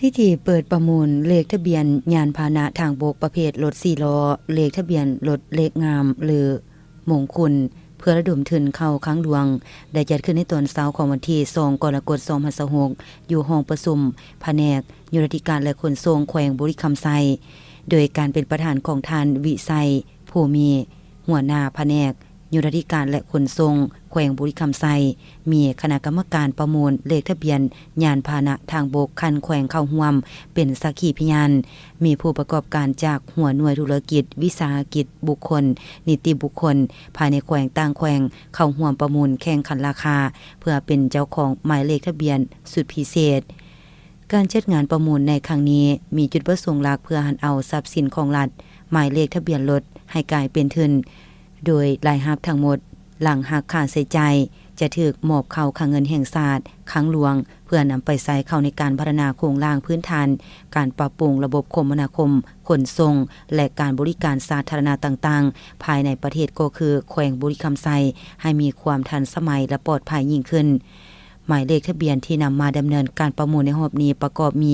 พิธีเปิดประมูลเลขทะเบียนยานพาหนะทางบกประเภทรถ4ล้อเลขทะเบียนรถเลขงามหรือมงคลเพื่อระดมทุนเข้าครั้งหลวงได้จัดขึ้นในตอนเช้าของวันที่2กรกฎาคม2566อยู่ห้องประชุมแผนกยุทธการและขนส่งแขวงบุรีรัมย์ไซโดยการเป็นประธานของท่านวิไสผู้มีหัวหน้าแผนกยุทธการและขนส่งแขวงบุรีรัมย์ไซมีคณะกรรมการประมูลเลขทะเบียนยานพาหนะทางบกคันแขวงเข้าร่วมเป็นสักขีพยานมีผู้ประกอบการจากหัวหน่วยธุรกิจวิสาหกิจบุคคลนิติบุคคลภายในแขวงต่างแขวงเข้าร่วมประมูลแข่งขันราคาเพื่อเป็นเจ้าของหมายเลขทะเบียนสุดพิเศษการจัดงานประมูลในครั้งนี้มีจุดประสงค์หลักเพื่อหันเอาทรัพย์สินของรัฐหมายเลขทะเบียนรถให้กลายเป็นทุนโดยรายรับทั้งหมดหลังหักค่าใช้จ่ายจะถูกมอบเข้าคลังเงินแห่งชาติครั้งหลวงเพื่อนำไปใช้เข้าในการพัฒนาโครงสร้างพื้นฐานการปรับปรุงระบบคมนาคมขนส่งและการบริการสาธารณะต่างๆภายในประเทศก็คือแขวงบุรีรัมย์ไซให้มีความทันสมัยและปลอดภัยยิ่งขึ้นหมายเลขทะเบียนที่นำมาดำเนินการประมูลในรอบนี้ประกอบมี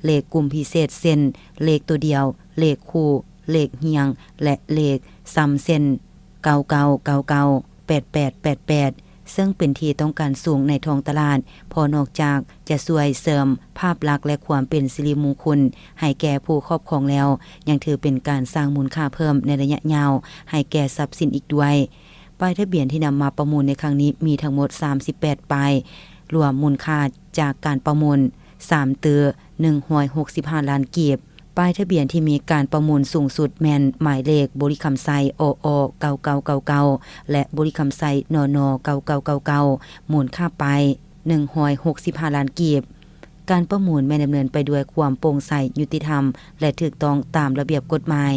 เลขกลุ่มพิเศษเส้นเลขตัวเดียวเลขคู่เลขเฮียงและเลขซ้ำเส้น99998888ซึ่งเป็นที่ต้องการสูงในท้องตลาดพอนอกจากจะช่วยเสริมภาพลักษณ์และความเป็นสิริมงคลให้แก่ผู้ครอบครองแล้วยังถือเป็นการสร้างมูลค่าเพิ่มในระยะยาวให้แก่ทรัพย์สินอีกด้วยป้ายทะเบียนที่นำมาประมูลในครั้งนี้มีทั้งหมด38ป้ายรวมมูลค่าจากการประมูล3ตือ165ล้านกีบป้ายทะเบียนที่มีการประมูลสูงสุดแม่นหมายเลขบุรีรัมย์ไซออ9999และบุรีรัมย์ไซนน9999มูลค่าป้าย165ล้านกีบการประมูลแม่นดำเนินไปด้วยความโปร่งใสยุติธรรมและถูกต้องตามระเบียบกฎหมาย